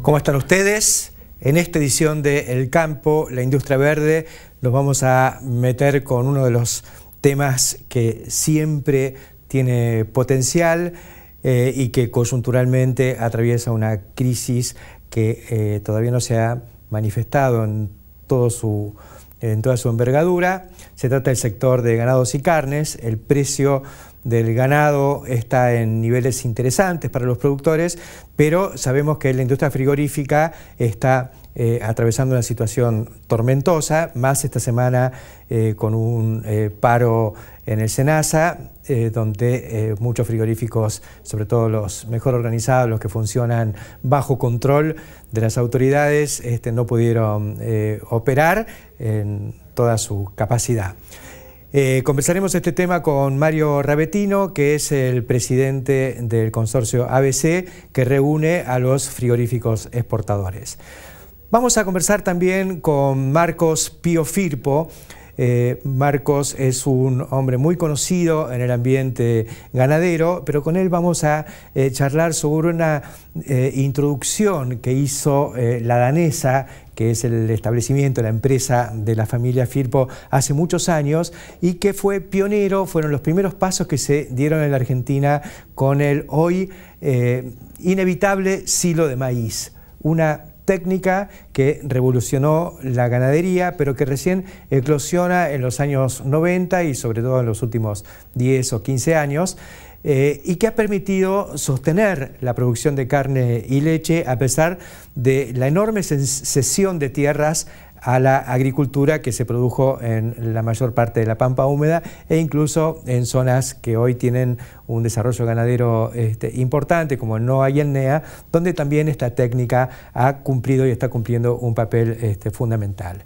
¿Cómo están ustedes? En esta edición de El Campo, la Industria Verde, nos vamos a meter con uno de los temas que siempre tiene potencial y que coyunturalmente atraviesa una crisis que todavía no se ha manifestado en toda su envergadura. Se trata del sector de ganados y carnes. El precio del ganado está en niveles interesantes para los productores, pero sabemos que la industria frigorífica está atravesando una situación tormentosa, más esta semana con un paro en el SENASA, donde muchos frigoríficos, sobre todo los mejor organizados, los que funcionan bajo control de las autoridades, no pudieron operar en toda su capacidad. Conversaremos este tema con Mario Ravetino, que es el presidente del consorcio ABC, que reúne a los frigoríficos exportadores. Vamos a conversar también con Marcos Pío Firpo. Marcos es un hombre muy conocido en el ambiente ganadero, pero con él vamos a charlar sobre una introducción que hizo la danesa, que es el establecimiento, la empresa de la familia Firpo hace muchos años y que fue pionero, fueron los primeros pasos que se dieron en la Argentina con el hoy inevitable silo de maíz, una técnica que revolucionó la ganadería, pero que recién eclosiona en los años 90 y sobre todo en los últimos 10 o 15 años, y que ha permitido sostener la producción de carne y leche a pesar de la enorme cesión de tierras a la agricultura que se produjo en la mayor parte de la pampa húmeda e incluso en zonas que hoy tienen un desarrollo ganadero importante como el NOA y el NEA, donde también esta técnica ha cumplido y está cumpliendo un papel fundamental.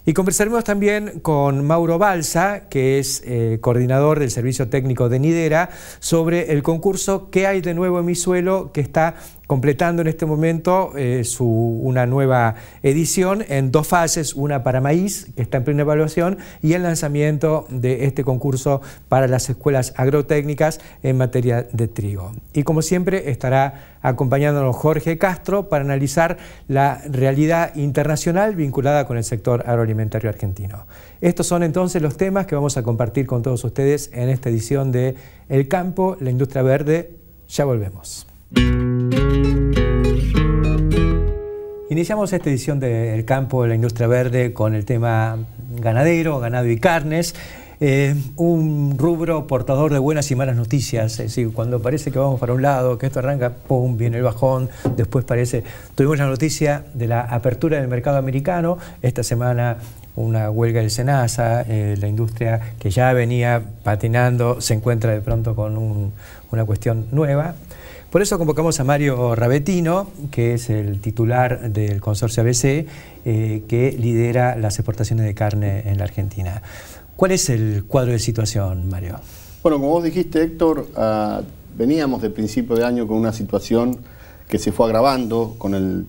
Y conversaremos también con Mauro Balsa, que es coordinador del servicio técnico de Nidera, sobre el concurso ¿Qué hay de nuevo en mi suelo?, que está completando en este momento una nueva edición en dos fases, una para maíz, que está en plena evaluación, y el lanzamiento de este concurso para las escuelas agrotécnicas en materia de trigo. Y como siempre estará acompañándonos Jorge Castro para analizar la realidad internacional vinculada con el sector agroalimentario argentino. Estos son entonces los temas que vamos a compartir con todos ustedes en esta edición de El Campo, la Industria Verde. Ya volvemos. Iniciamos esta edición de El Campo, la Industria Verde, con el tema ganadero, ganado y carnes. Un rubro portador de buenas y malas noticias, es decir, cuando parece que vamos para un lado, que esto arranca, pum, viene el bajón, después tuvimos la noticia de la apertura del mercado americano, esta semana una huelga del SENASA, la industria que ya venía patinando se encuentra de pronto con una cuestión nueva. Por eso convocamos a Mario Ravetino, que es el titular del consorcio ABC, que lidera las exportaciones de carne en la Argentina. ¿Cuál es el cuadro de situación, Mario? Bueno, como vos dijiste, Héctor, veníamos de principio de año con una situación que se fue agravando con el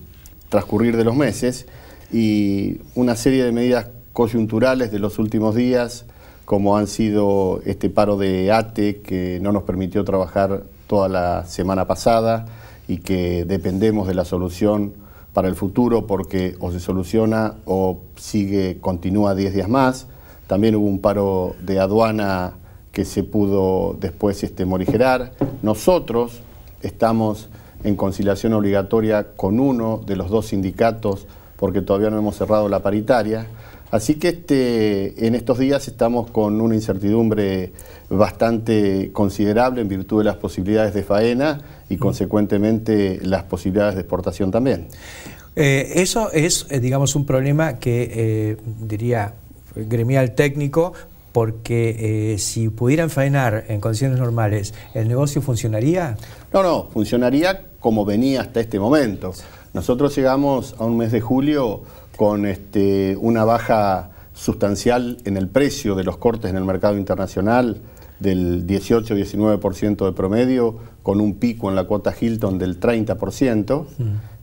transcurrir de los meses y una serie de medidas coyunturales de los últimos días, como han sido este paro de ATE, que no nos permitió trabajar toda la semana pasada y que dependemos de la solución para el futuro porque o se soluciona o continúa 10 días más. También hubo un paro de aduana que se pudo después morigerar. Nosotros estamos en conciliación obligatoria con uno de los dos sindicatos porque todavía no hemos cerrado la paritaria. Así que en estos días estamos con una incertidumbre bastante considerable en virtud de las posibilidades de faena y consecuentemente las posibilidades de exportación también. Eso es, digamos, un problema que diría gremial técnico, porque si pudieran faenar en condiciones normales, ¿el negocio funcionaría? No, funcionaría como venía hasta este momento. Nosotros llegamos a un mes de julio con una baja sustancial en el precio de los cortes en el mercado internacional del 18-19% de promedio, con un pico en la cuota Hilton del 30%.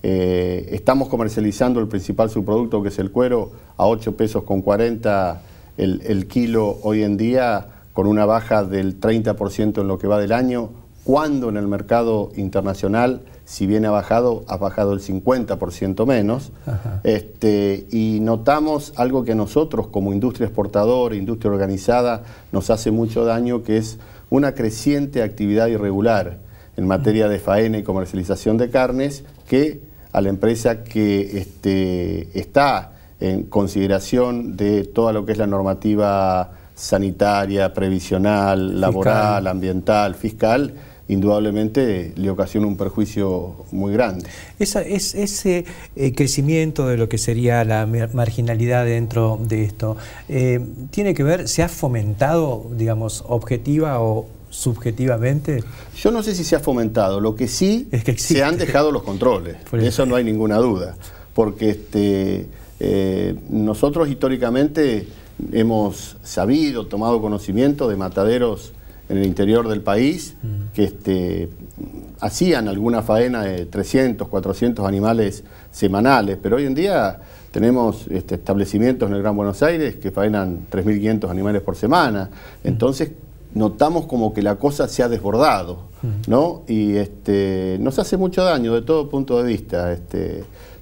Estamos comercializando el principal subproducto, que es el cuero, a 8 pesos con 40 el kilo hoy en día, con una baja del 30% en lo que va del año, cuando en el mercado internacional si bien ha bajado el 50% menos. Y notamos algo que a nosotros como industria exportadora, industria organizada, nos hace mucho daño, que es una creciente actividad irregular en materia de faena y comercialización de carnes, que a la empresa que está en consideración de toda lo que es la normativa sanitaria, previsional, laboral, ambiental, fiscal, indudablemente le ocasiona un perjuicio muy grande. Ese crecimiento de lo que sería la marginalidad dentro de esto, ¿tiene que ver, se ha fomentado, digamos, objetiva o subjetivamente? Yo no sé si se ha fomentado, lo que sí es que se han dejado los controles, eso no hay ninguna duda, porque nosotros históricamente hemos sabido, tomado conocimiento de mataderos en el interior del país que hacían alguna faena de 300, 400 animales semanales, pero hoy en día tenemos establecimientos en el Gran Buenos Aires que faenan 3.500 animales por semana. Entonces notamos como que la cosa se ha desbordado, ¿no? Y nos hace mucho daño de todo punto de vista.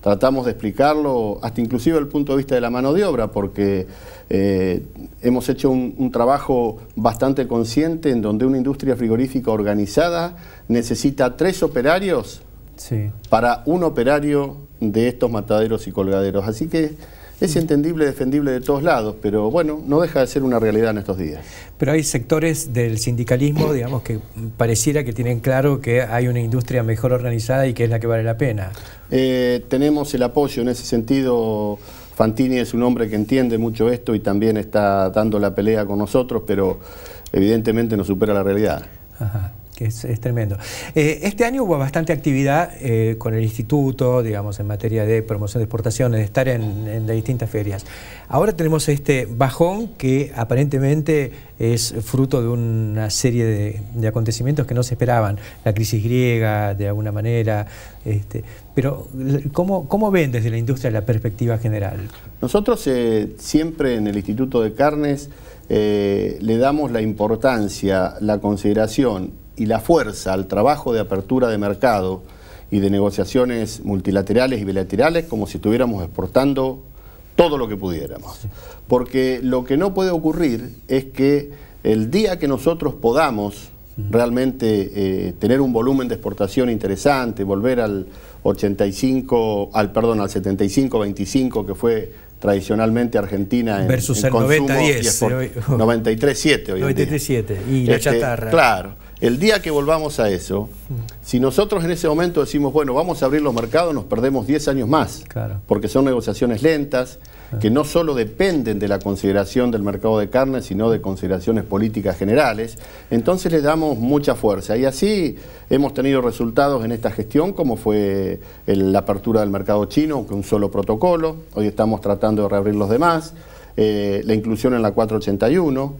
Tratamos de explicarlo hasta inclusive desde el punto de vista de la mano de obra, porque hemos hecho un trabajo bastante consciente en donde una industria frigorífica organizada necesita 3 operarios para un operario de estos mataderos y colgaderos. Así que es entendible, defendible de todos lados, pero bueno, no deja de ser una realidad en estos días. Pero hay sectores del sindicalismo, digamos, que pareciera que tienen claro que hay una industria mejor organizada y que es la que vale la pena. Tenemos el apoyo en ese sentido. Fantini es un hombre que entiende mucho esto y también está dando la pelea con nosotros, pero evidentemente nos supera la realidad. Ajá. Que es tremendo. Este año hubo bastante actividad con el instituto, digamos, en materia de promoción de exportaciones, de estar en las distintas ferias. Ahora tenemos este bajón que aparentemente es fruto de una serie de acontecimientos que no se esperaban. La crisis griega, de alguna manera. Pero, ¿cómo ven desde la industria la perspectiva general? Nosotros siempre en el Instituto de Carnes le damos la importancia, la consideración y la fuerza al trabajo de apertura de mercado y de negociaciones multilaterales y bilaterales como si estuviéramos exportando todo lo que pudiéramos. Porque lo que no puede ocurrir es que el día que nosotros podamos realmente tener un volumen de exportación interesante, volver al 75-25 que fue tradicionalmente Argentina en versus en el 90-10, 93-7 hoy en día. 93-7 y la chatarra. Claro. El día que volvamos a eso, si nosotros en ese momento decimos, bueno, vamos a abrir los mercados, nos perdemos 10 años más. Claro. Porque son negociaciones lentas, que no solo dependen de la consideración del mercado de carne, sino de consideraciones políticas generales. Entonces le damos mucha fuerza. Y así hemos tenido resultados en esta gestión, como fue la apertura del mercado chino, con un solo protocolo. Hoy estamos tratando de reabrir los demás. La inclusión en la 481.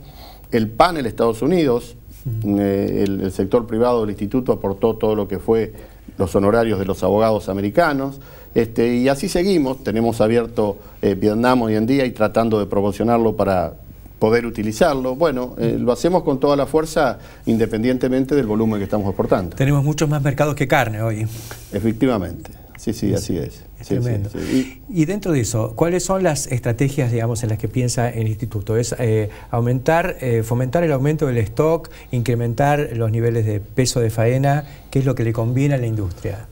El panel Estados Unidos. El sector privado del instituto aportó todo lo que fue los honorarios de los abogados americanos, y así seguimos. Tenemos abierto Vietnam hoy en día y tratando de promocionarlo para poder utilizarlo. Bueno, lo hacemos con toda la fuerza independientemente del volumen que estamos exportando. Tenemos muchos más mercados que carne hoy. Efectivamente. Sí, así es. Es tremendo. Y dentro de eso, ¿cuáles son las estrategias, digamos, en las que piensa el instituto? ¿Es fomentar el aumento del stock, incrementar los niveles de peso de faena? ¿Qué es lo que le conviene a la industria?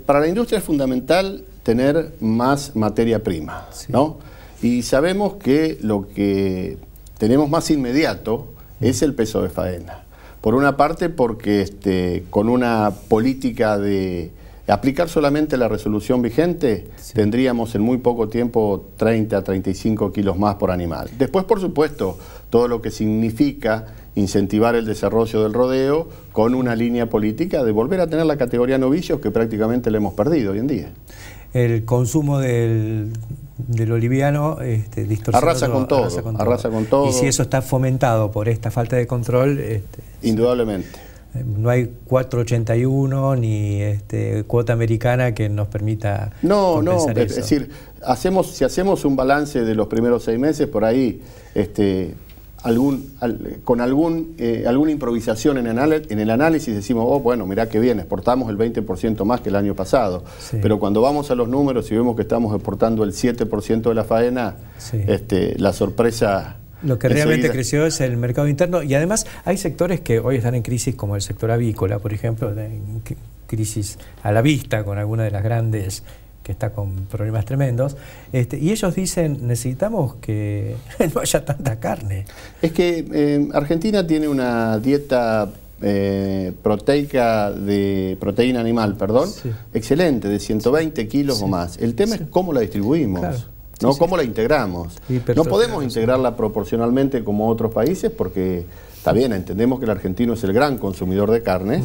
Para la industria es fundamental tener más materia prima, ¿no? Y sabemos que lo que tenemos más inmediato es el peso de faena. Por una parte porque con una política de aplicar solamente la resolución vigente, tendríamos en muy poco tiempo 30 a 35 kilos más por animal. Después, por supuesto, todo lo que significa incentivar el desarrollo del rodeo con una línea política de volver a tener la categoría novicios que prácticamente le hemos perdido hoy en día. El consumo del oliviano arrasa con todo. Y si eso está fomentado por esta falta de control... Indudablemente. No hay 481 ni cuota americana que nos permita compensar eso. Es decir, si hacemos un balance de los primeros 6 meses, por ahí con alguna improvisación en el análisis decimos, oh, bueno, mirá qué bien, exportamos el 20% más que el año pasado. Sí. Pero cuando vamos a los números y vemos que estamos exportando el 7% de la faena, sí, la sorpresa... Lo que realmente creció es el mercado interno, y además hay sectores que hoy están en crisis, como el sector avícola, por ejemplo, en crisis a la vista con alguna de las grandes que está con problemas tremendos, y ellos dicen, necesitamos que no haya tanta carne. Es que Argentina tiene una dieta proteica de proteína animal, sí, excelente, de 120 kilos, sí, o más. El tema, sí, es cómo la distribuimos. Claro. ¿No? Sí, ¿cómo la integramos? No podemos integrarla proporcionalmente como otros países porque, está bien, entendemos que el argentino es el gran consumidor de carnes,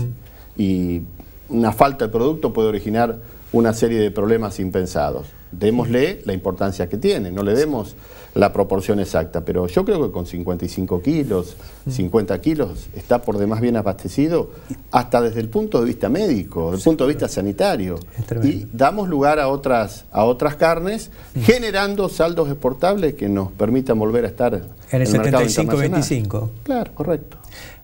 y una falta de producto puede originar una serie de problemas impensados. Démosle la importancia que tiene, no le demos la proporción exacta, pero yo creo que con 55 kilos, 50 kilos, está por demás bien abastecido, hasta desde el punto de vista médico, desde el punto de vista sanitario. Y damos lugar a otras carnes, generando saldos exportables que nos permitan volver a estar en el 75-25. Claro, correcto.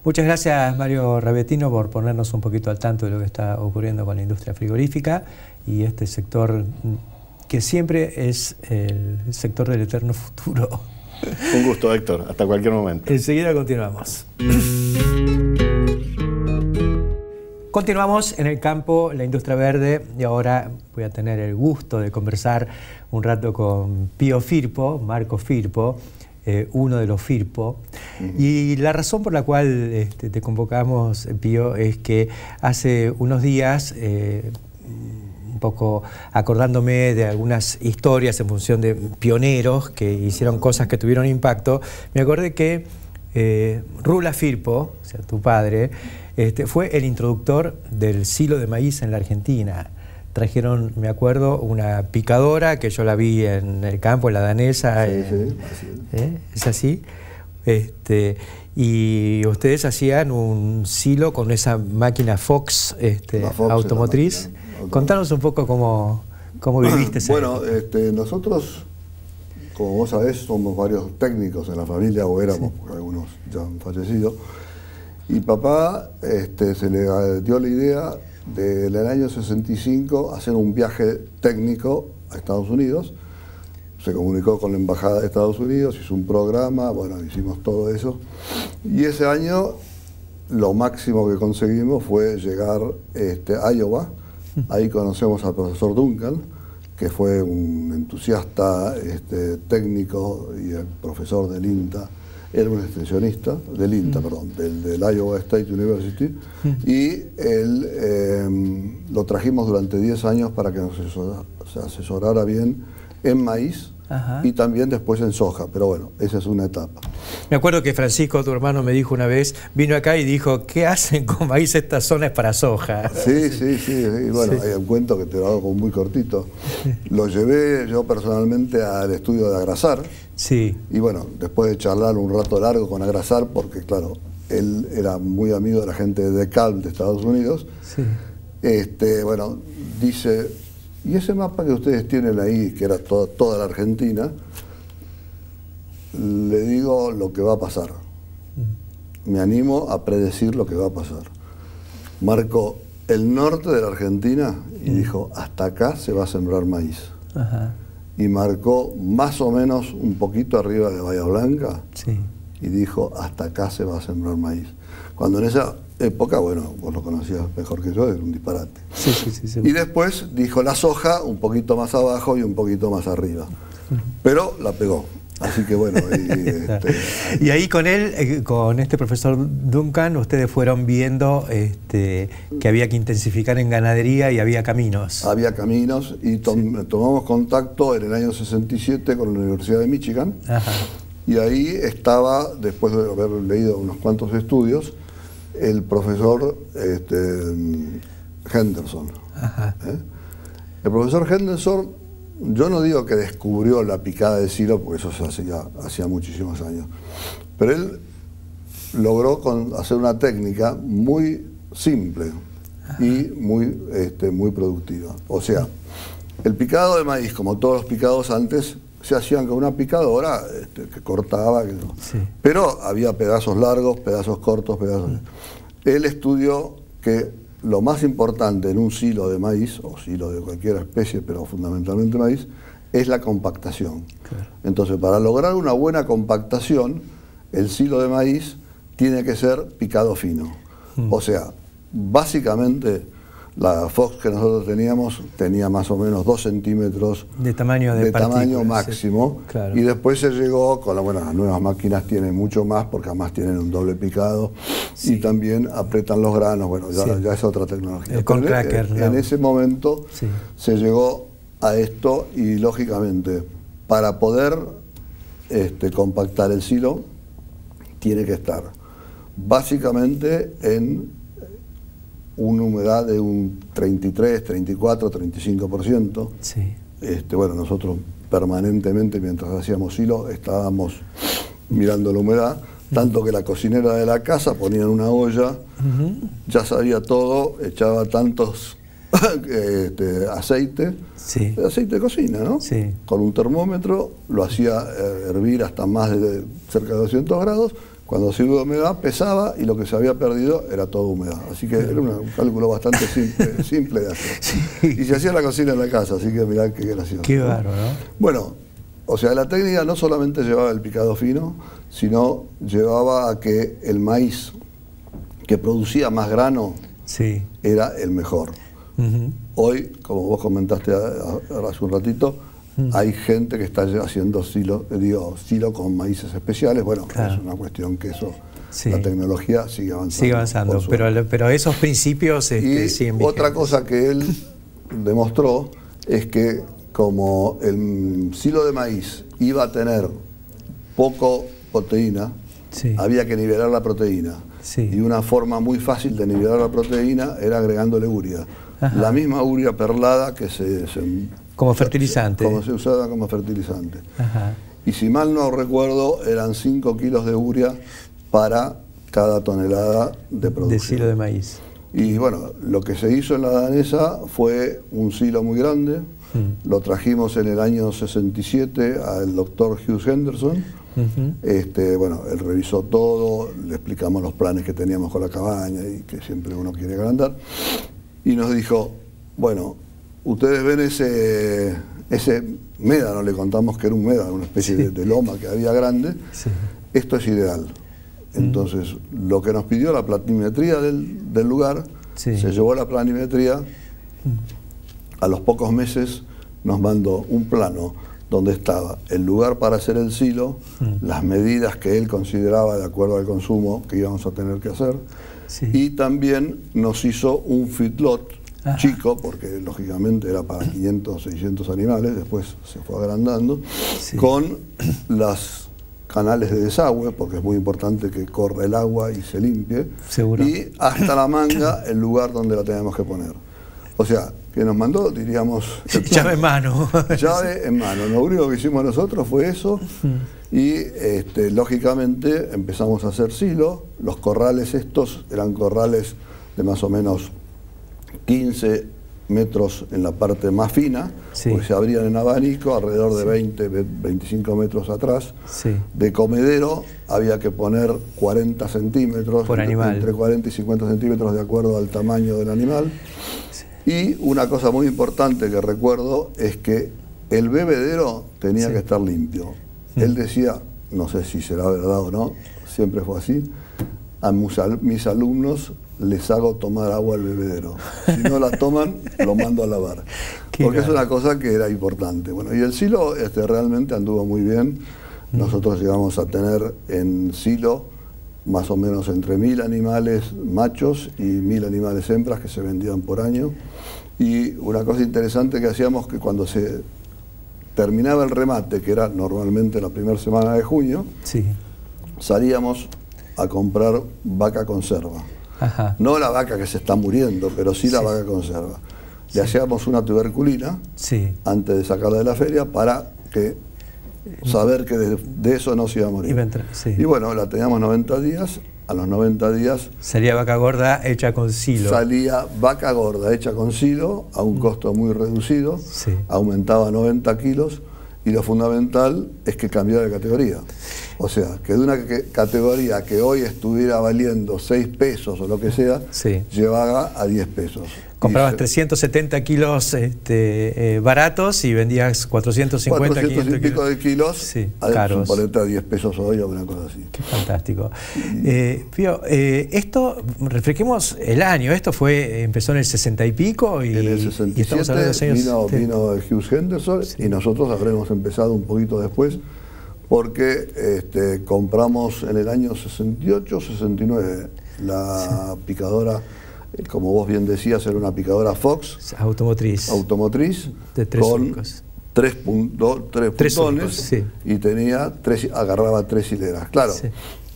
Muchas gracias, Mario Ravetino, por ponernos un poquito al tanto de lo que está ocurriendo con la industria frigorífica y este sector que siempre es el sector del eterno futuro. Un gusto, Héctor. Hasta cualquier momento. Enseguida continuamos. Continuamos en el campo, la industria verde, y ahora voy a tener el gusto de conversar un rato con Pío Firpo, Marco Firpo, uno de los Firpo. Y la razón por la cual te convocamos, Pío, es que hace unos días, un poco acordándome de algunas historias en función de pioneros que hicieron cosas que tuvieron impacto, me acordé que Rula Firpo, o sea, tu padre, fue el introductor del silo de maíz en la Argentina. Trajeron, me acuerdo, una picadora que yo la vi en el campo, en la danesa. Sí, sí, así es así. Y ustedes hacían un silo con esa máquina Fox, Fox automotriz. Contanos un poco cómo viviste ese. Bueno, nosotros, como vos sabés, somos varios técnicos en la familia, o éramos, sí, porque algunos ya han fallecido. Y papá se le dio la idea del año 65 hacer un viaje técnico a Estados Unidos. Se comunicó con la Embajada de Estados Unidos, hizo un programa, bueno, hicimos todo eso. Y ese año lo máximo que conseguimos fue llegar a Iowa. Ahí conocemos al profesor Duncan, que fue un entusiasta técnico y el profesor del INTA. Era un extensionista, del INTA, perdón, del Iowa State University, y él lo trajimos durante 10 años para que nos asesorara bien en maíz. Ajá. Y también después en soja, pero bueno, esa es una etapa. Me acuerdo que Francisco, tu hermano, me dijo una vez, vino acá y dijo, ¿qué hacen con maíz? Esta zona es para soja. Sí, sí, sí, y bueno, sí, hay un cuento que te lo hago muy cortito. Lo llevé yo personalmente al estudio de Agrasar. Sí. Y bueno, después de charlar un rato largo con Agrasar, porque claro, él era muy amigo de la gente de DeKalb de Estados Unidos, sí, bueno, dice... Y ese mapa que ustedes tienen ahí, que era toda la Argentina, le digo lo que va a pasar. Me animo a predecir lo que va a pasar. Marcó el norte de la Argentina y dijo, hasta acá se va a sembrar maíz. Ajá. Y marcó más o menos un poquito arriba de Bahía Blanca, sí, y dijo, hasta acá se va a sembrar maíz. Cuando en esa época, bueno, vos lo conocías mejor que yo, era un disparate. Sí, sí, sí, sí. Y después dijo la soja un poquito más abajo y un poquito más arriba. Pero la pegó. Así que bueno. Y ahí con él, con este profesor Duncan, ustedes fueron viendo que había que intensificar en ganadería y había caminos. Había caminos y tomamos contacto en el año 67 con la Universidad de Michigan. Ajá. Y ahí estaba, después de haber leído unos cuantos estudios, el profesor Henderson. El profesor Henderson, yo no digo que descubrió la picada de silo, porque eso se hacía muchísimos años, pero él logró hacer una técnica muy simple y muy productiva. O sea, el picado de maíz, como todos los picados antes, se hacían con una picadora que cortaba, pero había pedazos largos, pedazos cortos, pedazos... Él estudió que lo más importante en un silo de maíz, o silo de cualquier especie, pero fundamentalmente maíz, es la compactación. Claro. Entonces, para lograr una buena compactación, el silo de maíz tiene que ser picado fino. O sea, básicamente, la Fox que nosotros teníamos tenía más o menos 2 centímetros de tamaño máximo, sí, claro. Y después se llegó, con las nuevas máquinas tienen mucho más, porque además tienen un doble picado, y también apretan los granos, bueno, ya es otra tecnología. El corn cracker, en ese momento se llegó a esto, y lógicamente, para poder compactar el silo, tiene que estar básicamente en una humedad de un 33, 34, 35%. Sí. Bueno, nosotros permanentemente, mientras hacíamos silo, estábamos mirando la humedad, tanto que la cocinera de la casa ponía en una olla, ya sabía todo, echaba tantos aceite, aceite de cocina, ¿no? Sí. Con un termómetro, lo hacía hervir hasta más de cerca de 200 grados, cuando se iba de humedad pesaba y lo que se había perdido era toda humedad. Así que era un cálculo bastante simple de hacer. Sí. Y se hacía en la cocina en la casa, así que mirá qué gracioso. Qué bárbaro, ¿no? Bueno, o sea, la técnica no solamente llevaba el picado fino, sino llevaba a que el maíz que producía más grano era el mejor. Hoy, como vos comentaste hace un ratito, hay gente que está haciendo silo con maíces especiales. Bueno, es una cuestión que eso, la tecnología sigue avanzando. Sigue avanzando, pero esos principios siguen vigentes. Otra cosa que él demostró es que como el silo de maíz iba a tener poco proteína, había que nivelar la proteína. Y una forma muy fácil de nivelar la proteína era agregándole urea. La misma urea perlada que como fertilizante. Como se usaba como fertilizante. Y si mal no recuerdo, eran 5 kilos de urea para cada tonelada de producción. De silo de maíz. Y bueno, lo que se hizo en la danesa fue un silo muy grande. Lo trajimos en el año 67 al doctor Hugh Henderson. Bueno, él revisó todo, le explicamos los planes que teníamos con la cabaña y que siempre uno quiere agrandar. Y nos dijo, bueno, ustedes ven ese médano, le contamos que era un médano, una especie de loma que había grande, esto es ideal. Entonces, lo que nos pidió la planimetría del lugar, se llevó la planimetría, a los pocos meses nos mandó un plano donde estaba el lugar para hacer el silo, las medidas que él consideraba de acuerdo al consumo que íbamos a tener que hacer, y también nos hizo un feedlot chico, porque lógicamente era para 500, 600 animales, después se fue agrandando, con los canales de desagüe, porque es muy importante que corra el agua y se limpie, y hasta la manga el lugar donde la teníamos que poner. O sea, que nos mandó, diríamos... llave en mano. Llave en mano. Lo único que hicimos nosotros fue eso, y lógicamente empezamos a hacer silo. Los corrales estos eran corrales de más o menos 15 metros en la parte más fina, porque se abrían en abanico, alrededor de 20, 25 metros atrás. De comedero había que poner 40 centímetros, por animal. Entre 40 y 50 centímetros de acuerdo al tamaño del animal. Y una cosa muy importante que recuerdo es que el bebedero tenía que estar limpio. Él decía, no sé si será verdad o no, siempre fue así, a mis alumnos les hago tomar agua al bebedero. Si no la toman, lo mando a lavar. Porque es una cosa que era importante. Bueno, y el silo realmente anduvo muy bien. Nosotros llegamos a tener en silo más o menos entre 1000 animales machos y 1000 animales hembras que se vendían por año. Y una cosa interesante que hacíamos, que cuando se terminaba el remate, que era normalmente la primera semana de junio, salíamos a comprar vaca conserva. No la vaca que se está muriendo, pero sí la vaca conserva. Le hacíamos una tuberculina antes de sacarla de la feria para que saber que de eso no se iba a morir. Y bueno, la teníamos 90 días, a los 90 días... Salía vaca gorda hecha con silo. Salía vaca gorda hecha con silo a un costo muy reducido, aumentaba 90 kilos y lo fundamental es que cambió de categoría. O sea, que de una categoría que hoy estuviera valiendo 6 pesos o lo que sea, sí, llevaba a 10 pesos. Comprabas 370 kilos baratos y vendías 450, 400 y pico de kilos, sí, caros. Suponete a 10 pesos hoy o una cosa así. Qué fantástico. Pío, esto, refresquemos el año, esto empezó en el 60 y pico y, en el 67 y estamos hablando de los años vino Hughes Henderson, sí, y nosotros habremos empezado un poquito después porque compramos en el año 68, 69 la picadora. Como vos bien decías, era una picadora Fox. Automotriz. De 3 con 3 puntones, sí, y tenía agarraba 3 hileras. Claro, sí,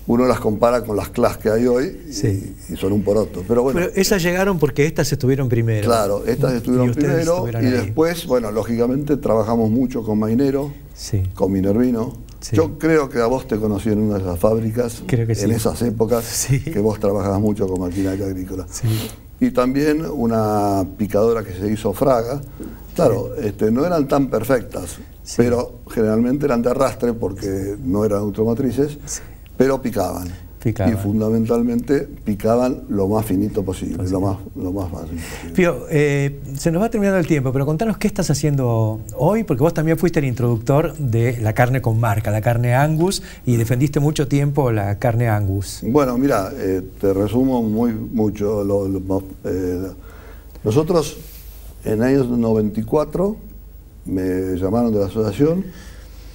uno las compara con las Class que hay hoy, sí, y son un poroto. Pero bueno. Pero esas llegaron porque estas estuvieron primero. Claro, estas estuvieron primero y después, bueno, lógicamente trabajamos mucho con Mainero, sí, con Minervino. Sí. Yo creo que a vos te conocí en una de esas fábricas, creo que sí, en esas épocas, sí, que vos trabajabas mucho con maquinaria agrícola. Sí. Y también una picadora que se hizo Fraga. Claro, sí, no eran tan perfectas, sí, pero generalmente eran de arrastre porque no eran automotrices, sí, pero picaban. Y fundamentalmente picaban lo más finito posible, lo más fácil posible. Pío, se nos va terminando el tiempo, pero contanos qué estás haciendo hoy, porque vos también fuiste el introductor de la carne con marca, la carne Angus, y defendiste mucho tiempo la carne Angus. Bueno, mira, te resumo mucho. Nosotros en el año 94 me llamaron de la asociación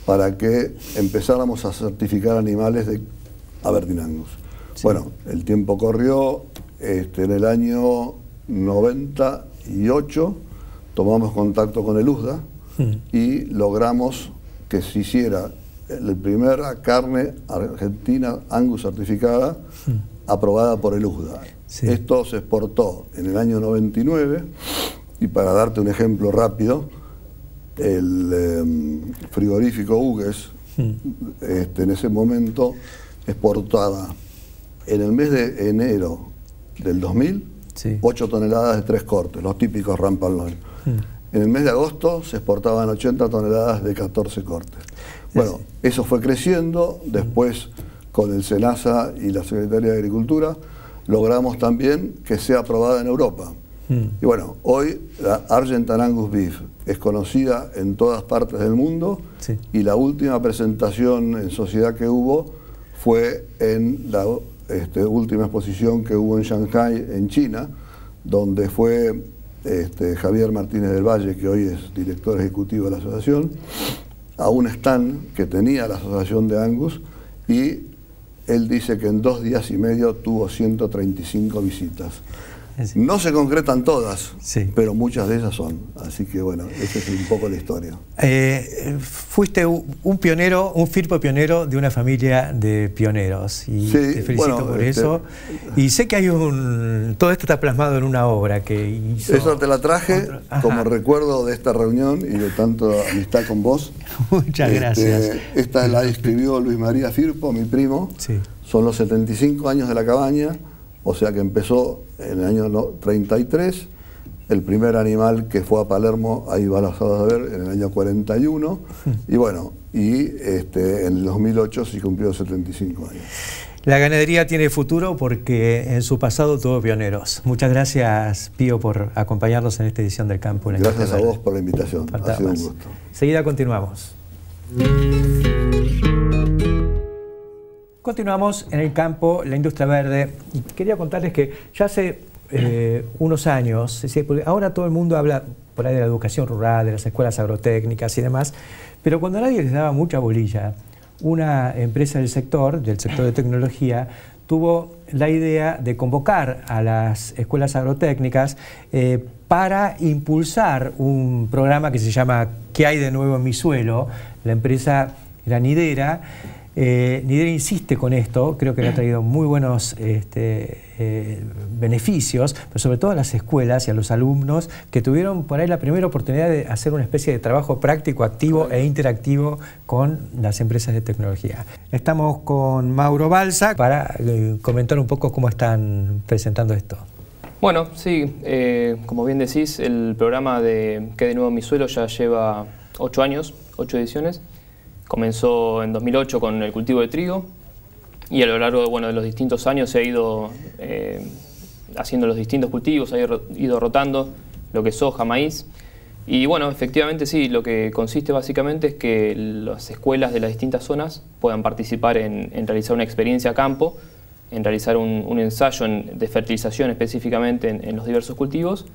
para que empezáramos a certificar animales de Aberdeen Angus. Sí. Bueno, el tiempo corrió, en el año 98 tomamos contacto con el USDA y logramos que se hiciera la primera carne argentina Angus certificada aprobada por el USDA. Sí. Esto se exportó en el año 99 y para darte un ejemplo rápido, el frigorífico Hugues en ese momento exportaba en el mes de enero del 2000 sí, 8 toneladas de 3 cortes, los típicos ramp and loin. En el mes de agosto se exportaban 80 toneladas de 14 cortes. Bueno, eso fue creciendo. Después con el SENASA y la Secretaría de Agricultura logramos también que sea aprobada en Europa. Y bueno, hoy la Argentine Angus Beef es conocida en todas partes del mundo, sí, y la última presentación en sociedad que hubo fue en la última exposición que hubo en Shanghai, en China, donde fue Javier Martínez del Valle, que hoy es director ejecutivo de la asociación, a un stand que tenía la asociación de Angus, y él dice que en 2 días y medio tuvo 135 visitas. Sí. No se concretan todas, sí, pero muchas de esas son. Así que bueno, esa es un poco la historia. Fuiste un pionero, un firme pionero de una familia de pioneros. Y sí, te felicito por eso. Y sé que hay todo esto está plasmado en una obra que hizo. Eso te la traje como recuerdo de esta reunión y de tanto amistad con vos. Muchas gracias. Esta la escribió Luis María Firpo, mi primo. Sí. Son los 75 años de la cabaña. O sea que empezó en el año 33, el primer animal que fue a Palermo, ahí va las a ver, en el año 41, y bueno, en el 2008 se cumplió 75 años. La ganadería tiene futuro porque en su pasado tuvo pioneros. Muchas gracias, Pío, por acompañarnos en esta edición del Campo. Gracias a vos por la invitación, ha sido un gusto. Enseguida continuamos. Continuamos en el campo, la industria verde. Quería contarles que ya hace unos años, porque ahora todo el mundo habla por ahí de la educación rural, de las escuelas agrotécnicas y demás, pero cuando nadie les daba mucha bolilla, una empresa del sector de tecnología, tuvo la idea de convocar a las escuelas agrotécnicas para impulsar un programa que se llama ¿Qué hay de nuevo en mi suelo? La empresa era Nidera. Nidera insiste con esto, creo que le ha traído muy buenos beneficios, pero sobre todo a las escuelas y a los alumnos que tuvieron por ahí la primera oportunidad de hacer una especie de trabajo práctico, activo e interactivo con las empresas de tecnología. Estamos con Mauro Balsa para comentar un poco cómo están presentando esto. Bueno, sí, como bien decís, el programa de ¿Qué de nuevo en mi suelo? Ya lleva 8 años 8 ediciones. Comenzó en 2008 con el cultivo de trigo y a lo largo de los distintos años se ha ido haciendo los distintos cultivos, ha ido rotando lo que es soja, maíz. Y bueno, efectivamente sí, lo que consiste básicamente es que las escuelas de las distintas zonas puedan participar en realizar una experiencia a campo, en realizar un ensayo de fertilización específicamente en los diversos cultivos.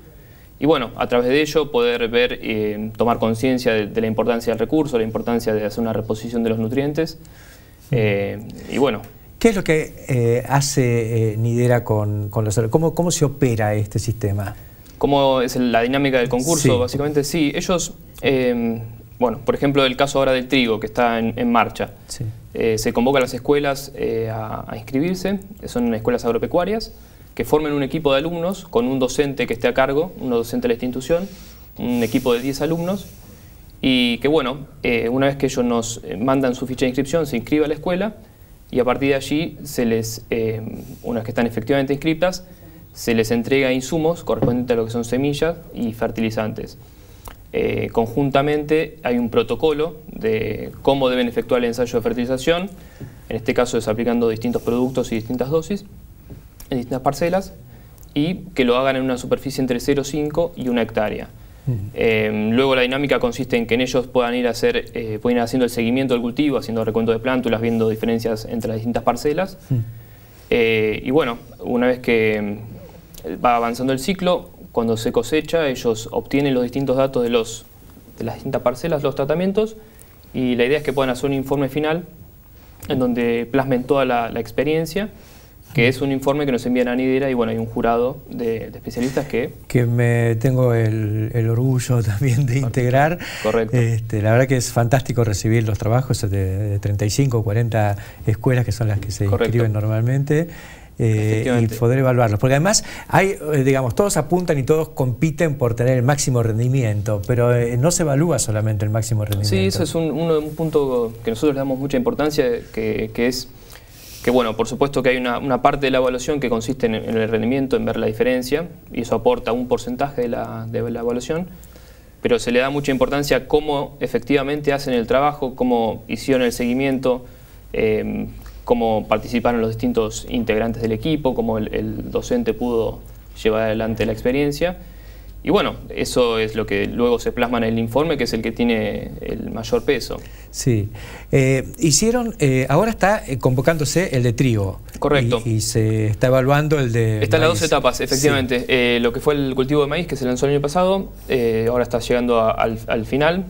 Y bueno, a través de ello poder ver, tomar conciencia de la importancia del recurso, la importancia de hacer una reposición de los nutrientes. Y bueno. ¿Qué es lo que hace Nidera con los... ¿Cómo se opera este sistema? ¿Cómo es la dinámica del concurso? Sí. Básicamente sí. Ellos, bueno, por ejemplo, el caso ahora del trigo que está en marcha. Sí. Se convoca a las escuelas a inscribirse, son escuelas agropecuarias, que formen un equipo de alumnos con un docente que esté a cargo, un docente de la institución, un equipo de 10 alumnos, y que bueno, una vez que ellos nos mandan su ficha de inscripción, se inscribe a la escuela, y a partir de allí, una vez que están efectivamente inscritas, se les entrega insumos correspondientes a lo que son semillas y fertilizantes. Conjuntamente hay un protocolo de cómo deben efectuar el ensayo de fertilización, en este caso es aplicando distintos productos y distintas dosis, en distintas parcelas, y que lo hagan en una superficie entre 0,5 y 1 hectárea. Luego la dinámica consiste en que en ellos puedan ir haciendo el seguimiento del cultivo, haciendo recuento de plántulas, viendo diferencias entre las distintas parcelas. Y bueno, una vez que va avanzando el ciclo, cuando se cosecha, ellos obtienen los distintos datos de las distintas parcelas, los tratamientos, y la idea es que puedan hacer un informe final en donde plasmen toda la experiencia, que es un informe que nos envían a Nidera, y bueno, hay un jurado de especialistas que me tengo el orgullo también de integrar. Correcto. La verdad que es fantástico recibir los trabajos de 35 o 40 escuelas que son las que se inscriben normalmente. Y poder evaluarlos, porque además hay, digamos, todos apuntan y todos compiten por tener el máximo rendimiento, pero no se evalúa solamente el máximo rendimiento. Sí, eso es un punto que nosotros le damos mucha importancia, que es que bueno, por supuesto que hay una parte de la evaluación que consiste en el rendimiento, en ver la diferencia, y eso aporta un porcentaje de la evaluación, pero se le da mucha importancia a cómo efectivamente hacen el trabajo, cómo hicieron el seguimiento, cómo participaron los distintos integrantes del equipo, cómo el docente pudo llevar adelante la experiencia. Y bueno, eso es lo que luego se plasma en el informe, que es el que tiene el mayor peso. Sí. Ahora está convocándose el de trigo. Correcto. Y se está evaluando el de Están maíz. Las 2 etapas, efectivamente. Sí. Lo que fue el cultivo de maíz, que se lanzó el año pasado, ahora está llegando al final.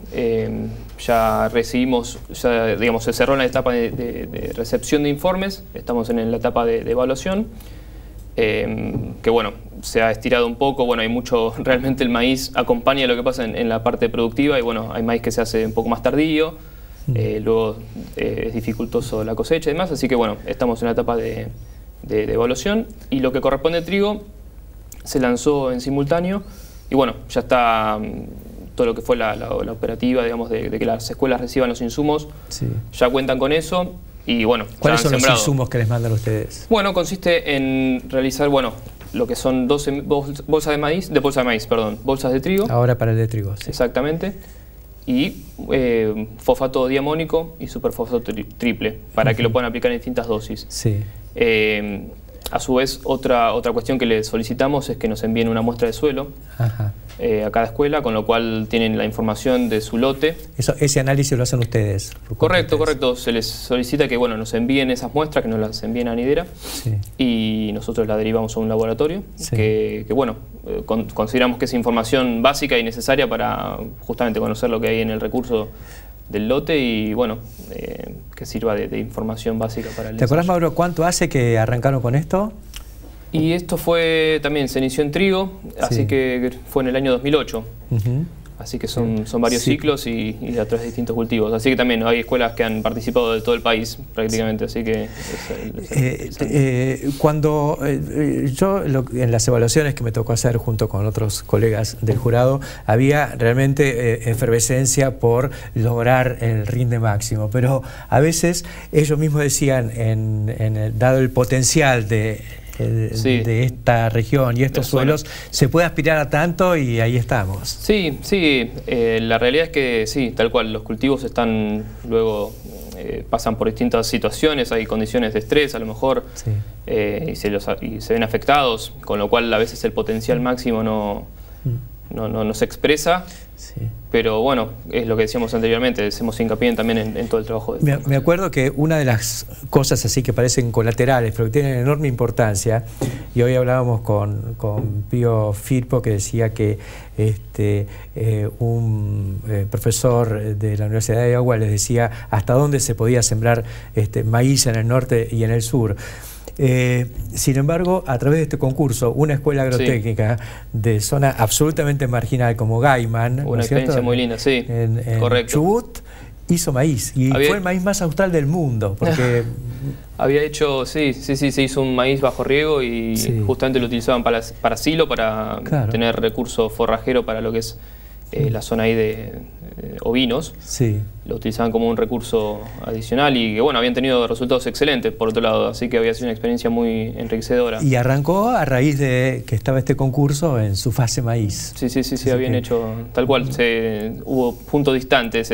Ya recibimos, digamos, se cerró la etapa de recepción de informes, estamos en la etapa de evaluación, que bueno, se ha estirado un poco, bueno, hay mucho, realmente el maíz acompaña lo que pasa en la parte productiva, y bueno, hay maíz que se hace un poco más tardío, luego es dificultoso la cosecha y demás, así que bueno, estamos en la etapa de evaluación, y lo que corresponde a trigo se lanzó en simultáneo, y bueno, ya está todo lo que fue la operativa, digamos, de que las escuelas reciban los insumos, sí. Ya cuentan con eso, y bueno, ¿cuáles son los insumos que les mandan ustedes? Bueno, consiste en realizar, bueno, lo que son 12 bolsas de trigo. Ahora para el de trigo, sí. Exactamente. Y fosfato diamónico y superfosfato triple, para que lo puedan aplicar en distintas dosis. Sí. A su vez, otra cuestión que les solicitamos es que nos envíen una muestra de suelo. Ajá. A cada escuela, con lo cual tienen la información de su lote. Ese análisis lo hacen ustedes. Correcto. Se les solicita que bueno, nos envíen esas muestras, que nos las envíen a Nidera, sí. Y nosotros las derivamos a un laboratorio, sí. que bueno, consideramos que es información básica y necesaria para justamente conocer lo que hay en el recurso del lote, y bueno, que sirva de información básica para el ¿Te acuerdas, Mauro, cuánto hace que arrancaron con esto? Y esto también se inició en trigo, sí. Así que fue en el año 2008. Así que son varios ciclos y a través de distintos cultivos. Así que también hay escuelas que han participado de todo el país prácticamente. Así que cuando yo en las evaluaciones que me tocó hacer junto con otros colegas del jurado, había realmente efervescencia por lograr el rinde máximo. Pero a veces ellos mismos decían, dado el potencial de de esta región y estos suelos, se puede aspirar a tanto y ahí estamos. Sí, sí, la realidad es que sí, tal cual, los cultivos están luego... pasan por distintas situaciones, hay condiciones de estrés a lo mejor, sí. y se ven afectados, con lo cual a veces el potencial máximo no se expresa, sí. Pero bueno, es lo que decíamos anteriormente, hacemos hincapié también en todo el trabajo. Me acuerdo que una de las cosas así que parecen colaterales, pero que tienen enorme importancia, y hoy hablábamos con Pío Firpo, que decía que un profesor de la Universidad de Iowa les decía hasta dónde se podía sembrar maíz en el norte y en el sur. Sin embargo, a través de este concurso, una escuela agrotécnica, sí, de zona absolutamente marginal como Gaiman, una experiencia muy linda, sí, en correcto. Chubut, hizo maíz y fue el maíz más austral del mundo, porque había hecho, se hizo un maíz bajo riego y sí, justamente lo utilizaban para silo, para claro, tener recurso forrajero para lo que es la zona ahí de ovinos. Sí. Lo utilizaban como un recurso adicional y que bueno, habían tenido resultados excelentes por otro lado, así que había sido una experiencia muy enriquecedora. Y arrancó a raíz de que estaba este concurso en su fase maíz. Sí, habían hecho tal cual, hubo puntos distantes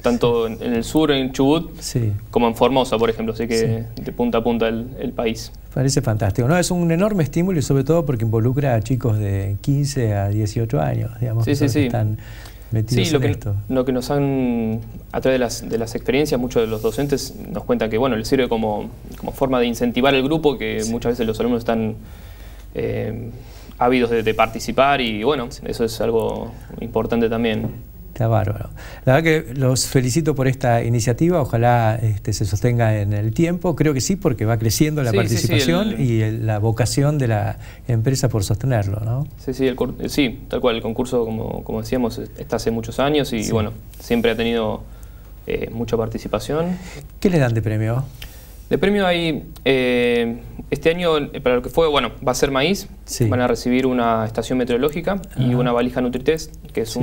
tanto en el sur, en Chubut, sí, como en Formosa, por ejemplo, así que sí, de punta a punta el país. Parece fantástico, ¿no? Es un enorme estímulo y sobre todo porque involucra a chicos de 15 a 18 años, digamos, que están metidos en esto. Lo que nos han, a través de las experiencias, muchos de los docentes nos cuentan que bueno, les sirve como forma de incentivar el grupo, que sí, muchas veces los alumnos están ávidos de participar y bueno, sí, eso es algo importante también. Está bárbaro. La verdad que los felicito por esta iniciativa, ojalá se sostenga en el tiempo, creo que sí, porque va creciendo la participación y la vocación de la empresa por sostenerlo, ¿no? Sí, tal cual, el concurso, como decíamos, está hace muchos años y bueno, siempre ha tenido mucha participación. ¿Qué les dan de premio? De premio hay, este año, para lo que fue, bueno, va a ser maíz, sí, van a recibir una estación meteorológica y una valija Nutritest, que es,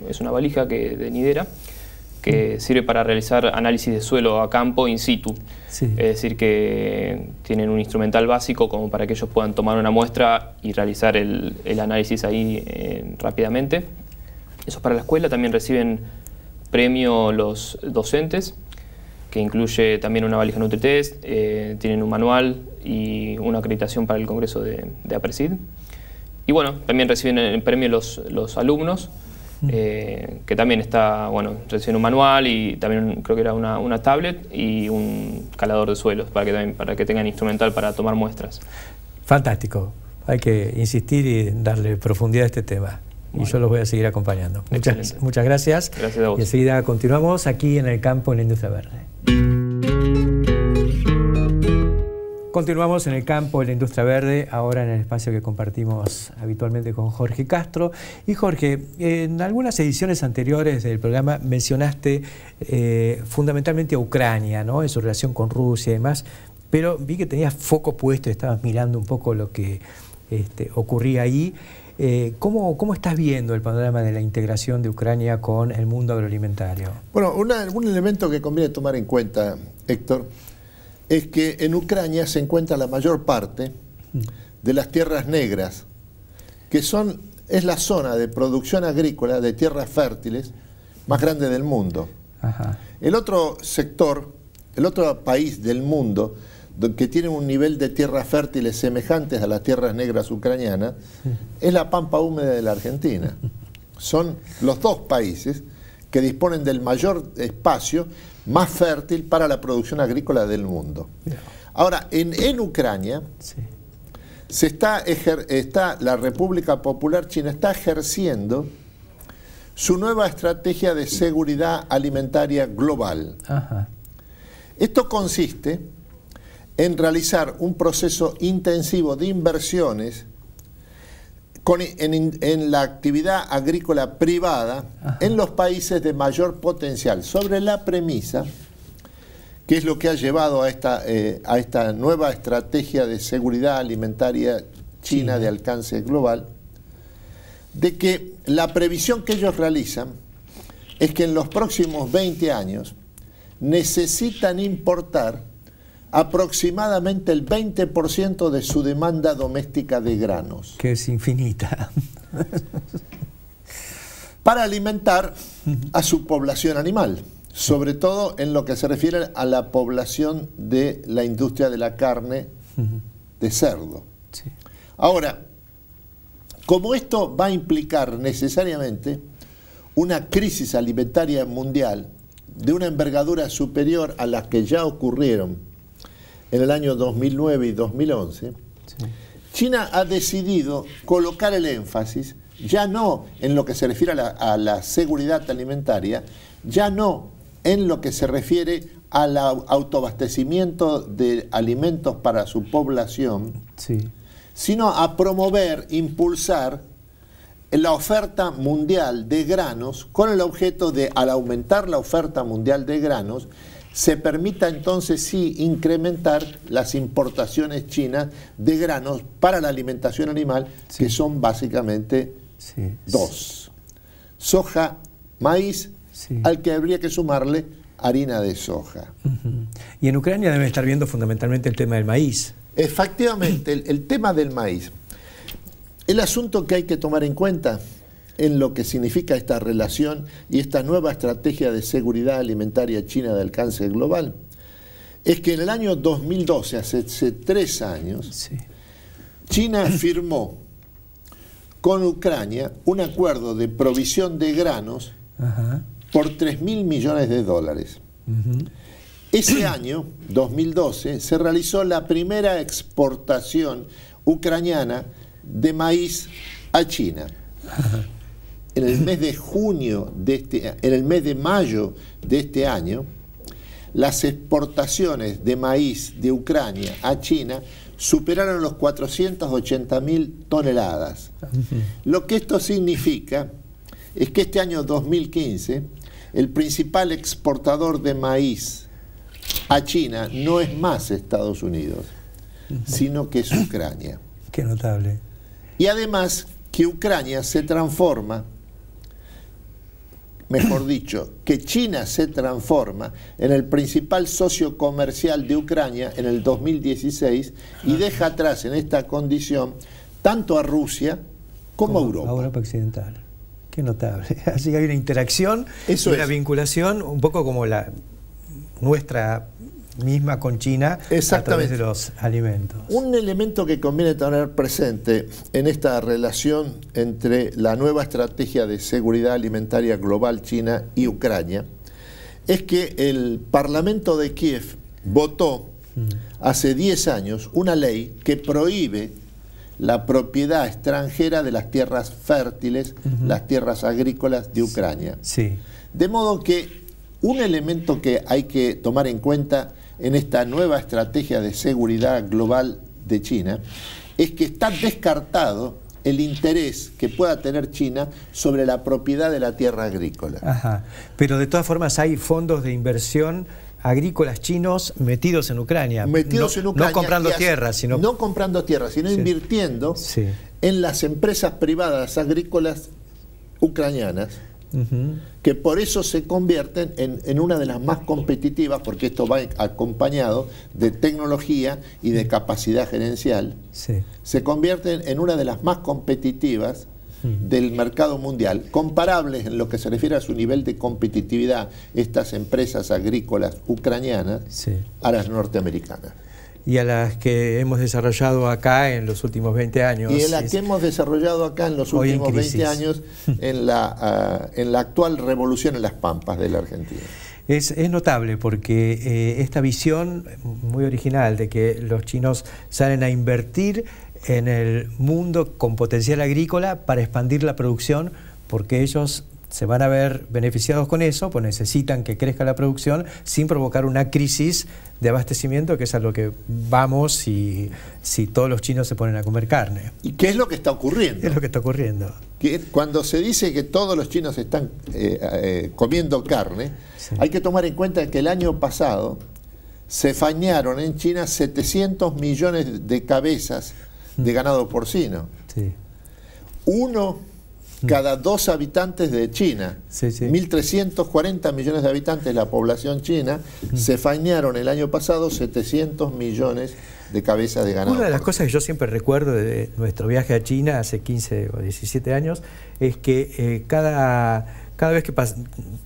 es una valija de Nidera, que sirve para realizar análisis de suelo a campo in situ. Sí. Es decir, que tienen un instrumental básico como para que ellos puedan tomar una muestra y realizar el análisis ahí rápidamente. Eso es para la escuela. También reciben premio los docentes, que incluye también una valija Nutritest, tienen un manual y una acreditación para el Congreso de APRESID. Y bueno, también reciben el premio los alumnos, que también reciben un manual y también creo que era una tablet y un calador de suelos para que tengan instrumental para tomar muestras. Fantástico, hay que insistir y darle profundidad a este tema. Bueno, y yo los voy a seguir acompañando. Muchas gracias. Gracias a vos. Y enseguida continuamos aquí en el campo en la industria verde. Continuamos en el campo de la industria verde, ahora en el espacio que compartimos habitualmente con Jorge Castro. Y Jorge, en algunas ediciones anteriores del programa mencionaste fundamentalmente a Ucrania, ¿no?, en su relación con Rusia y demás, pero vi que tenías foco puesto, estabas mirando un poco lo que ocurría ahí. ¿Cómo estás viendo el panorama de la integración de Ucrania con el mundo agroalimentario? Bueno, un elemento que conviene tomar en cuenta, Héctor, es que en Ucrania se encuentra la mayor parte de las tierras negras, que es la zona de producción agrícola de tierras fértiles más grande del mundo. Ajá. El otro sector, el otro país del mundo que tiene un nivel de tierras fértiles semejantes a las tierras negras ucranianas, es la pampa húmeda de la Argentina. Son los dos países que disponen del mayor espacio más fértil para la producción agrícola del mundo. Ahora, en Ucrania, la República Popular China está ejerciendo su nueva estrategia de seguridad alimentaria global. Ajá. Esto consiste en realizar un proceso intensivo de inversiones en la actividad agrícola privada, ajá, en los países de mayor potencial, sobre la premisa, que es lo que ha llevado a esta nueva estrategia de seguridad alimentaria china de alcance global, de que la previsión que ellos realizan es que en los próximos 20 años necesitan importar aproximadamente el 20% de su demanda doméstica de granos. Que es infinita. Para alimentar a su población animal, sobre todo en lo que se refiere a la población de la industria de la carne de cerdo. Sí. Ahora, como esto va a implicar necesariamente una crisis alimentaria mundial de una envergadura superior a las que ya ocurrieron en el año 2009 y 2011, sí, China ha decidido colocar el énfasis ya no en lo que se refiere a la seguridad alimentaria, ya no en lo que se refiere al autoabastecimiento de alimentos para su población, sí, sino a promover, impulsar la oferta mundial de granos con el objeto de, al aumentar la oferta mundial de granos, se permita entonces sí incrementar las importaciones chinas de granos para la alimentación animal, sí, que son básicamente sí, dos: soja, maíz, sí, al que habría que sumarle harina de soja. Y en Ucrania deben estar viendo fundamentalmente el tema del maíz. Efectivamente, el tema del maíz. El asunto que hay que tomar en cuenta en lo que significa esta relación y esta nueva estrategia de seguridad alimentaria china de alcance global es que en el año 2012, hace 3 años, sí, China firmó con Ucrania un acuerdo de provisión de granos, ajá, por $3.000 millones. Ese año, 2012, se realizó la primera exportación ucraniana de maíz a China. Ajá. En el mes de junio en el mes de mayo de este año, las exportaciones de maíz de Ucrania a China superaron los 480.000 toneladas. Lo que esto significa es que este año 2015, el principal exportador de maíz a China no es más Estados Unidos, sino que es Ucrania. Qué notable. Y además que Ucrania se transforma, mejor dicho, que China se transforma en el principal socio comercial de Ucrania en el 2016 y deja atrás en esta condición tanto a Rusia como a Europa. A Europa Occidental. Qué notable. Así que hay una interacción, una vinculación, un poco como la nuestra misma con China a través de los alimentos. Un elemento que conviene tener presente en esta relación entre la nueva estrategia de seguridad alimentaria global China y Ucrania es que el Parlamento de Kiev votó hace 10 años una ley que prohíbe la propiedad extranjera de las tierras fértiles, las tierras agrícolas de Ucrania. Sí. De modo que un elemento que hay que tomar en cuenta en esta nueva estrategia de seguridad global de China es que está descartado el interés que pueda tener China sobre la propiedad de la tierra agrícola. Ajá. Pero de todas formas hay fondos de inversión agrícolas chinos metidos en Ucrania. Metidos en Ucrania. No comprando tierras, sino... No comprando tierras, sino sí, invirtiendo sí, en las empresas privadas agrícolas ucranianas, que por eso se convierten en una de las más competitivas, porque esto va acompañado de tecnología y de capacidad gerencial, sí, se convierten en una de las más competitivas del mercado mundial, comparables en lo que se refiere a su nivel de competitividad estas empresas agrícolas ucranianas, sí, a las norteamericanas. Y a las que hemos desarrollado acá en los últimos 20 años. Y en las que hemos desarrollado acá en los últimos 20 años en la actual revolución en las pampas de la Argentina. Es notable porque esta visión muy original de que los chinos salen a invertir en el mundo con potencial agrícola para expandir la producción, porque ellos se van a ver beneficiados con eso, pues necesitan que crezca la producción sin provocar una crisis de abastecimiento, que es a lo que vamos si todos los chinos se ponen a comer carne. ¿Y qué es lo que está ocurriendo? Es lo que está ocurriendo. Que cuando se dice que todos los chinos están comiendo carne, sí, hay que tomar en cuenta que el año pasado se fañaron en China 700 millones de cabezas de ganado porcino. Sí. Uno cada 2 habitantes de China. Sí, sí. 1.340 millones de habitantes de la población china, se faenaron el año pasado 700 millones de cabezas de ganado. Una de las cosas que yo siempre recuerdo de nuestro viaje a China hace 15 o 17 años es que cada vez que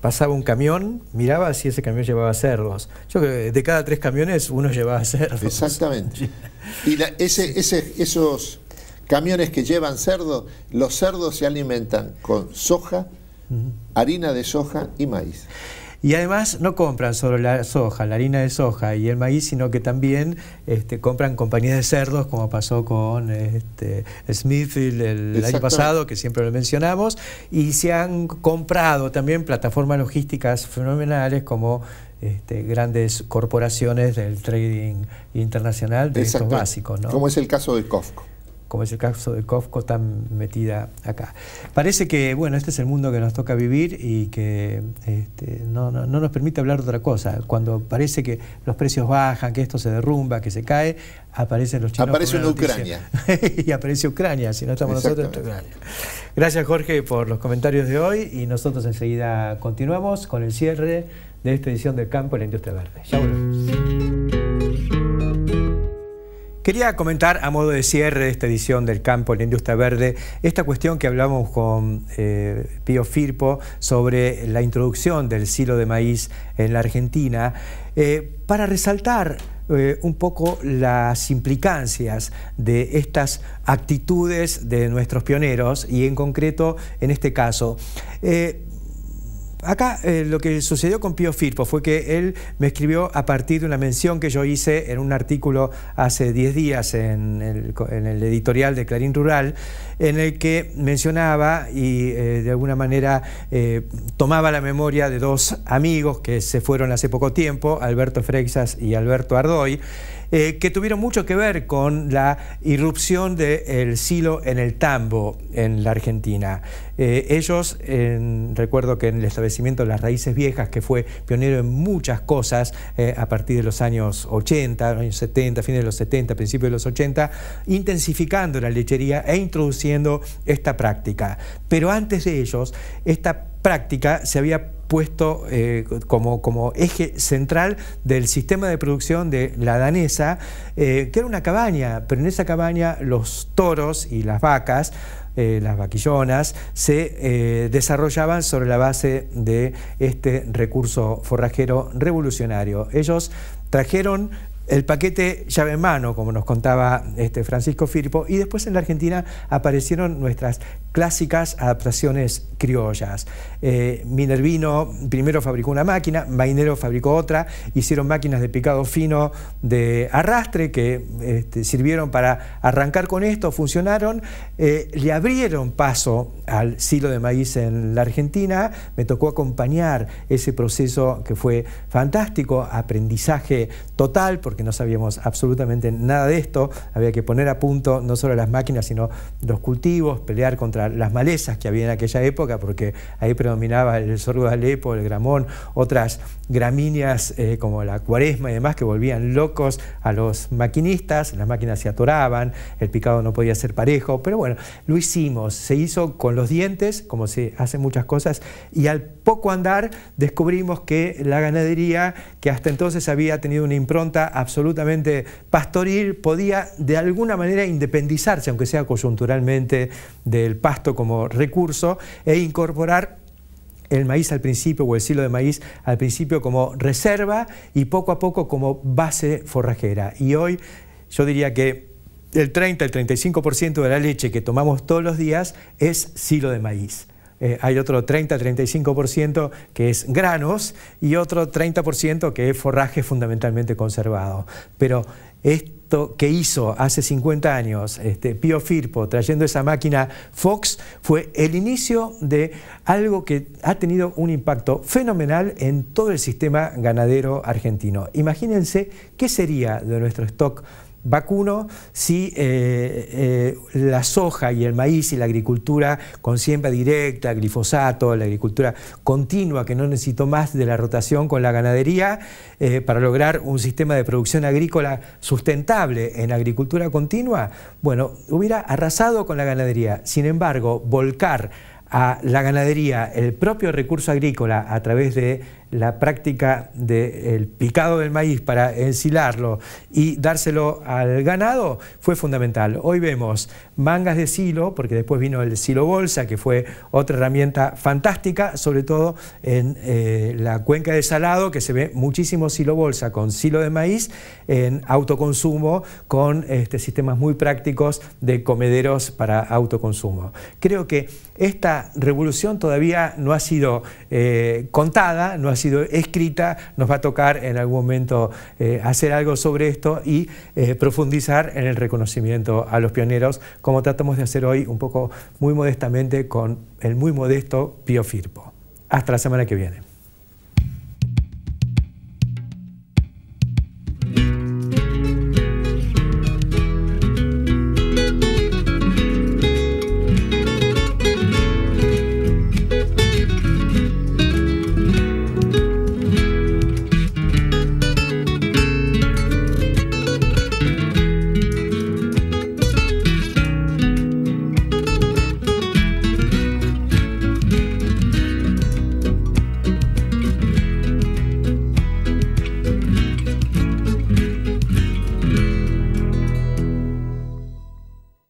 pasaba un camión, miraba si ese camión llevaba cerdos. Yo creo que de cada 3 camiones uno llevaba cerdos. Exactamente. Y esos camiones que llevan cerdo, los cerdos se alimentan con soja, harina de soja y maíz. Y además no compran solo la soja, la harina de soja y el maíz, sino que también compran compañías de cerdos, como pasó con Smithfield el año pasado, que siempre lo mencionamos, y se han comprado también plataformas logísticas fenomenales como grandes corporaciones del trading internacional de estos básicos, ¿no? Como es el caso de COFCO. Como es el caso de COFCO, tan metida acá. Parece que, bueno, este es el mundo que nos toca vivir y que no nos permite hablar de otra cosa. Cuando parece que los precios bajan, que esto se derrumba, que se cae, aparecen los chinos. Aparece una Ucrania. Y aparece Ucrania, si no estamos nosotros en Ucrania. Gracias, Jorge, por los comentarios de hoy, y nosotros enseguida continuamos con el cierre de esta edición del Campo y la Industria Verde. Ya volvemos. Quería comentar a modo de cierre de esta edición del Campo y la Industria Verde esta cuestión que hablamos con Pío Firpo sobre la introducción del silo de maíz en la Argentina, para resaltar un poco las implicancias de estas actitudes de nuestros pioneros y en concreto en este caso. Acá lo que sucedió con Pío Firpo fue que él me escribió a partir de una mención que yo hice en un artículo hace 10 días en el editorial de Clarín Rural, en el que mencionaba y de alguna manera tomaba la memoria de 2 amigos que se fueron hace poco tiempo, Alberto Freixas y Alberto Ardoy, que tuvieron mucho que ver con la irrupción del silo en el tambo en la Argentina. Ellos, recuerdo que en el establecimiento de Las Raíces Viejas, que fue pionero en muchas cosas a partir de los años 80, años 70, fines de los 70, principios de los 80, intensificando la lechería e introduciendo esta práctica. Pero antes de ellos, esta práctica se había puesto como eje central del sistema de producción de la danesa, que era una cabaña, pero en esa cabaña los toros y las vacas, las vaquillonas, se desarrollaban sobre la base de este recurso forrajero revolucionario. Ellos trajeron el paquete llave en mano, como nos contaba Francisco Firpo, y después en la Argentina aparecieron nuestras clásicas adaptaciones criollas. Minervino primero fabricó una máquina, Mainero fabricó otra, hicieron máquinas de picado fino de arrastre que sirvieron para arrancar con esto, funcionaron, le abrieron paso al silo de maíz en la Argentina. Me tocó acompañar ese proceso que fue fantástico, aprendizaje total, porque no sabíamos absolutamente nada de esto. Había que poner a punto no solo las máquinas, sino los cultivos, pelear contra las malezas que había en aquella época, porque ahí predominaba el sorgo de Alepo, el gramón, otras gramíneas como la cuaresma y demás, que volvían locos a los maquinistas. Las máquinas se atoraban, el picado no podía ser parejo, pero bueno, lo hicimos, se hizo con los dientes, como se hacen muchas cosas, y al poco andar descubrimos que la ganadería, que hasta entonces había tenido una impronta absolutamente pastoril, podía de alguna manera independizarse, aunque sea coyunturalmente, del pasto como recurso, e incorporar el maíz al principio, o el silo de maíz al principio, como reserva y poco a poco como base forrajera. Y hoy yo diría que el 30, el 35% de la leche que tomamos todos los días es silo de maíz. Hay otro 30-35% que es granos y otro 30% que es forraje fundamentalmente conservado. Pero esto que hizo hace 50 años Pío Firpo trayendo esa máquina Fox fue el inicio de algo que ha tenido un impacto fenomenal en todo el sistema ganadero argentino. Imagínense qué sería de nuestro stock vacuno si la soja y el maíz y la agricultura con siembra directa, glifosato, la agricultura continua que no necesitó más de la rotación con la ganadería para lograr un sistema de producción agrícola sustentable en agricultura continua, bueno, hubiera arrasado con la ganadería. Sin embargo, volcar a la ganadería el propio recurso agrícola a través de la práctica del picado del maíz para ensilarlo y dárselo al ganado fue fundamental. Hoy vemos mangas de silo, porque después vino el silo bolsa, que fue otra herramienta fantástica, sobre todo en la cuenca de Salado, que se ve muchísimo silo bolsa con silo de maíz en autoconsumo, con sistemas muy prácticos de comederos para autoconsumo. Creo que esta revolución todavía no ha sido contada, no ha sido escrita. Nos va a tocar en algún momento hacer algo sobre esto y profundizar en el reconocimiento a los pioneros, como tratamos de hacer hoy un poco muy modestamente con el muy modesto Pío Firpo. Hasta la semana que viene.